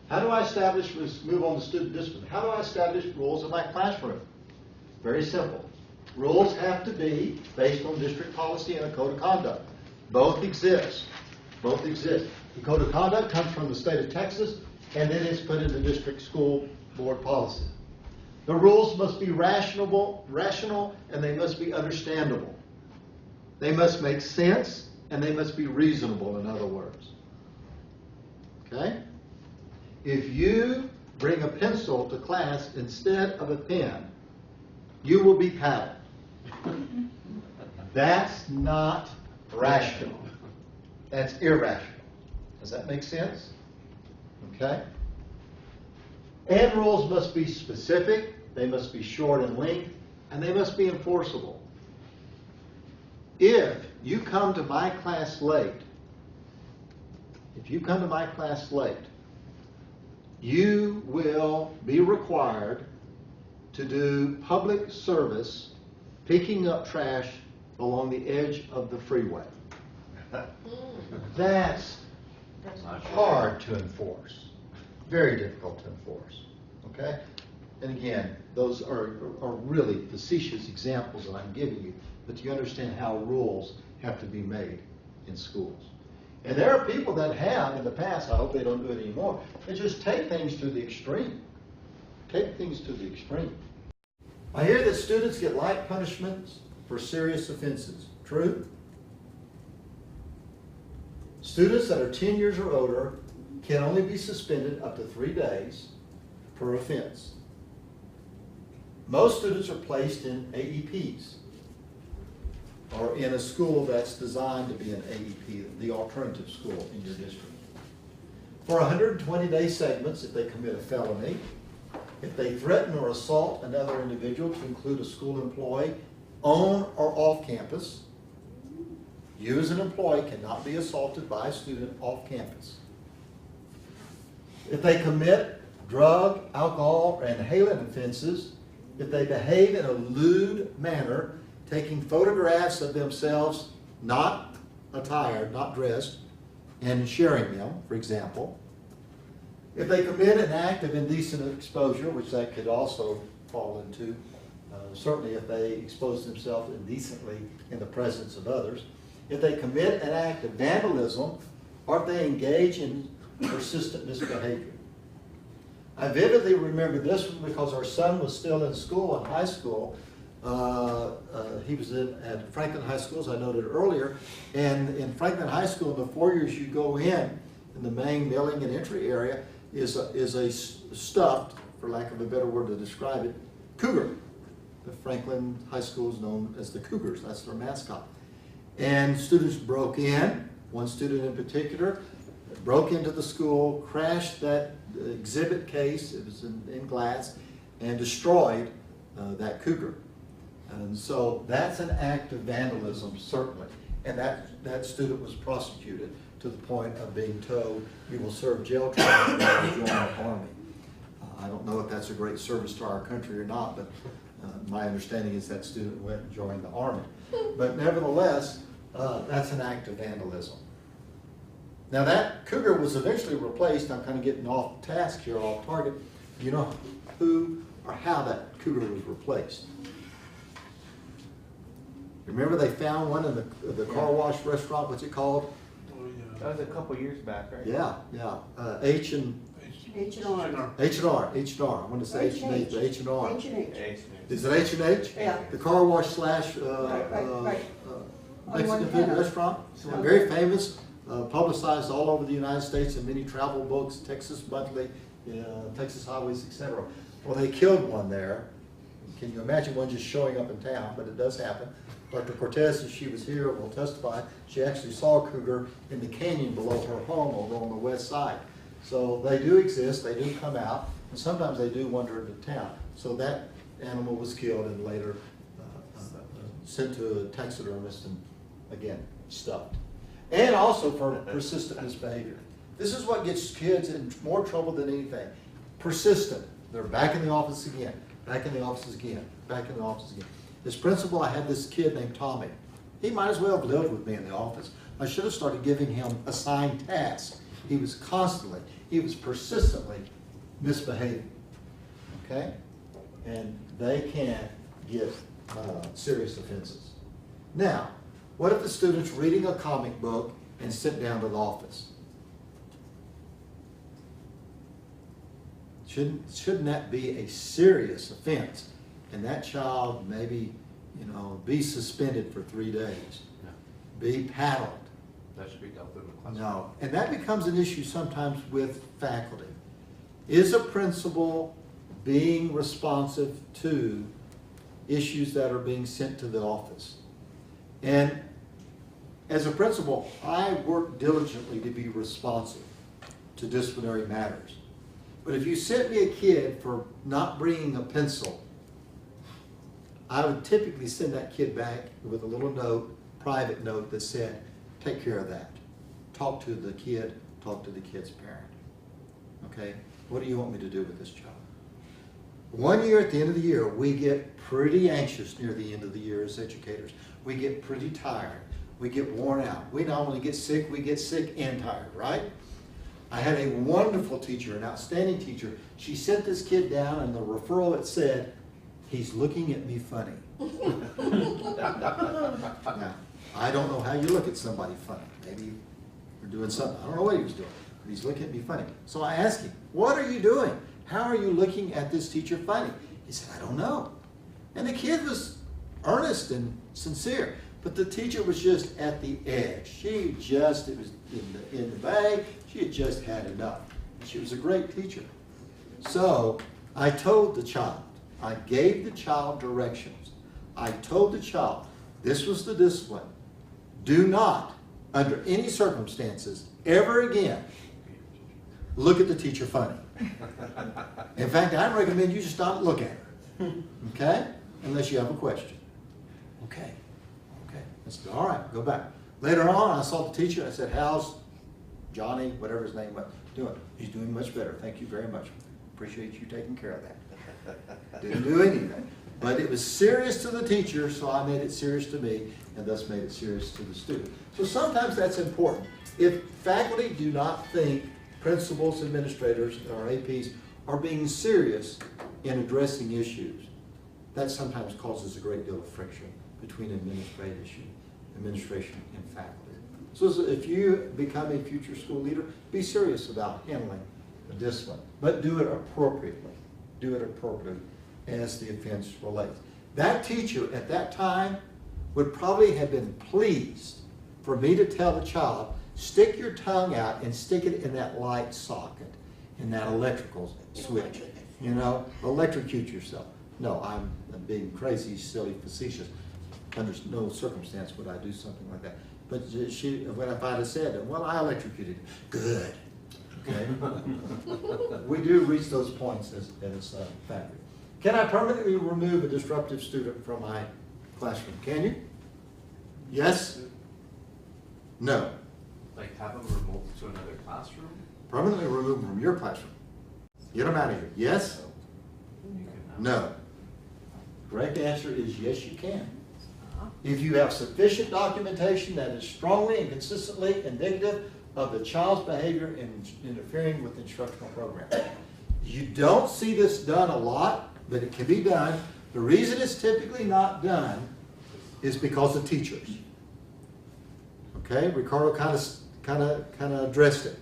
How do I establish, let's move on to student discipline. How do I establish rules in my classroom? Very simple. Rules have to be based on district policy and a code of conduct. Both exist. Both exist. The code of conduct comes from the state of Texas, and then it's put into district school board policy. The rules must be rational, and they must be understandable. They must make sense, and they must be reasonable, in other words. Okay? If you bring a pencil to class instead of a pen, you will be paddled. That's not rational. That's irrational. Does that make sense? Okay? And rules must be specific, they must be short in length, and they must be enforceable. If you come to my class late, you will be required to do public service picking up trash along the edge of the freeway. That's hard to enforce. Very difficult to enforce. Okay? And again, those are really facetious examples that I'm giving you, but you understand how rules have to be made in schools. And there are people that have in the past, I hope they don't do it anymore, they just take things to the extreme. Take things to the extreme. I hear that students get light punishments for serious offenses. True? Students that are 10 years or older can only be suspended up to 3 days per offense. Most students are placed in AEPs, or in a school that's designed to be an AEP, the alternative school in your district. For 120-day segments, if they commit a felony, if they threaten or assault another individual, to include a school employee, on or off campus, you as an employee cannot be assaulted by a student off campus. If they commit drug, alcohol, or inhalant offenses, if they behave in a lewd manner, taking photographs of themselves not attired, not dressed, and sharing them, for example. If they commit an act of indecent exposure, which that could also fall into, certainly if they expose themselves indecently in the presence of others. If they commit an act of vandalism, or if they engage in persistent misbehavior. I vividly remember this one because our son was still in school, in high school. He was at Franklin High School, as I noted earlier. And in Franklin High School, in the 4 years you go in the main milling and entry area, is a stuffed, for lack of a better word to describe it, cougar. The Franklin High School is known as the Cougars. That's their mascot. And students broke in. One student in particular broke into the school, crashed that exhibit case, it was in glass, and destroyed that cougar. And so that's an act of vandalism, certainly. And that student was prosecuted to the point of being told, you will serve jail time and join the Army. I don't know if that's a great service to our country or not, but my understanding is that student went and joined the Army. But nevertheless, that's an act of vandalism. Now that cougar was eventually replaced. I'm kind of getting off task here, off target. You know who or how that cougar was replaced? Remember they found one in the car wash restaurant, what's it called? Oh, yeah. That was a couple years back, right? Yeah. H and R. I want to say H and H, but H and R. Is it H and H? Yeah. The car wash slash Right. Mexican food restaurant. Very famous, publicized all over the United States in many travel books, Texas Monthly, Texas Highways, etc. Well, they killed one there. Can you imagine one just showing up in town? But it does happen. Dr. Cortez, if she was here, will testify. She actually saw a cougar in the canyon below her home over on the west side. So they do exist, they do come out, and sometimes they do wander into town. So that animal was killed and later sent to a taxidermist and, again, stuffed. And also for persistent misbehavior. This is what gets kids in more trouble than anything. Persistent. They're back in the office again, back in the office again, back in the office again. As principal, I had this kid named Tommy. He might as well have lived with me in the office. I should have started giving him assigned tasks. He was constantly, he was persistently misbehaving, okay? And they can get serious offenses. Now, what if the student's reading a comic book and sit down to the office? Shouldn't that be a serious offense? And that child maybe, be suspended for 3 days, be paddled. That should be dealt with in the classroom. No, and that becomes an issue sometimes with faculty. Is a principal being responsive to issues that are being sent to the office? And as a principal, I work diligently to be responsive to disciplinary matters. But if you sent me a kid for not bringing a pencil, I would typically send that kid back with a little note, private note that said, take care of that. Talk to the kid, talk to the kid's parent. Okay? What do you want me to do with this child? 1 year, at the end of the year, we get pretty anxious near the end of the year as educators. We get pretty tired. We get worn out. We not only get sick, we get sick and tired, right? I had a wonderful teacher, an outstanding teacher. She sent this kid down and the referral, it said, he's looking at me funny. Now, I don't know how you look at somebody funny. Maybe you're doing something. I don't know what he was doing, but he's looking at me funny. So I asked him, what are you doing? How are you looking at this teacher funny? He said, I don't know. And the kid was earnest and sincere, but the teacher was just at the edge. It was in the bag. She had just had enough. She was a great teacher. So I told the child, I gave the child directions. I told the child, this was the discipline. Do not, under any circumstances, ever again, look at the teacher funny. In fact, I recommend you just not look at her. Okay? Unless you have a question. Okay. Okay. I said, all right, go back. Later on, I saw the teacher. I said, how's Johnny, whatever his name was, doing? He's doing much better. Thank you very much. Appreciate you taking care of that. Didn't do anything. But it was serious to the teacher, so I made it serious to me, and thus made it serious to the student. So sometimes that's important. If faculty do not think principals, administrators, or APs are being serious in addressing issues, that sometimes causes a great deal of friction between administration and faculty. So if you become a future school leader, be serious about handling the discipline, but do it appropriately. Do it appropriately as the offense relates. That teacher at that time would probably have been pleased for me to tell the child, stick your tongue out and stick it in that light socket, in that electrical switch. Electrocute yourself. No, I'm being crazy, silly, facetious. Under no circumstance would I do something like that. But when if I'd have said, well, I electrocuted him. Good. Okay? We do reach those points as faculty. Can I permanently remove a disruptive student from my classroom? Can you? Yes? No. Like have them removed to another classroom? Permanently remove them from your classroom. Get them out of here. Yes? You can No. Correct answer is yes, you can. If you have sufficient documentation that is strongly and consistently indicative of the child's behavior in interfering with the instructional program. You don't see this done a lot, but it can be done. The reason it's typically not done is because of teachers. Okay, Ricardo kind of addressed it.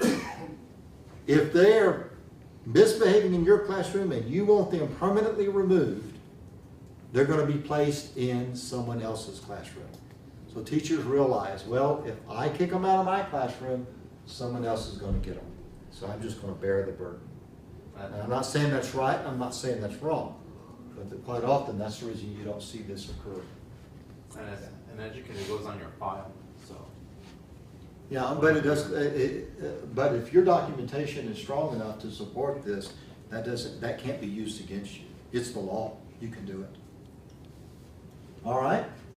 If they're misbehaving in your classroom and you want them permanently removed, they're going to be placed in someone else's classroom. So teachers realize, well, if I kick them out of my classroom, someone else is going to get them. So I'm just going to bear the burden. And I'm not saying that's right, I'm not saying that's wrong. But quite often, that's the reason you don't see this occur. And as an educator, it goes on your file, so. Yeah, but it does. But if your documentation is strong enough to support this, that can't be used against you. It's the law. You can do it. All right.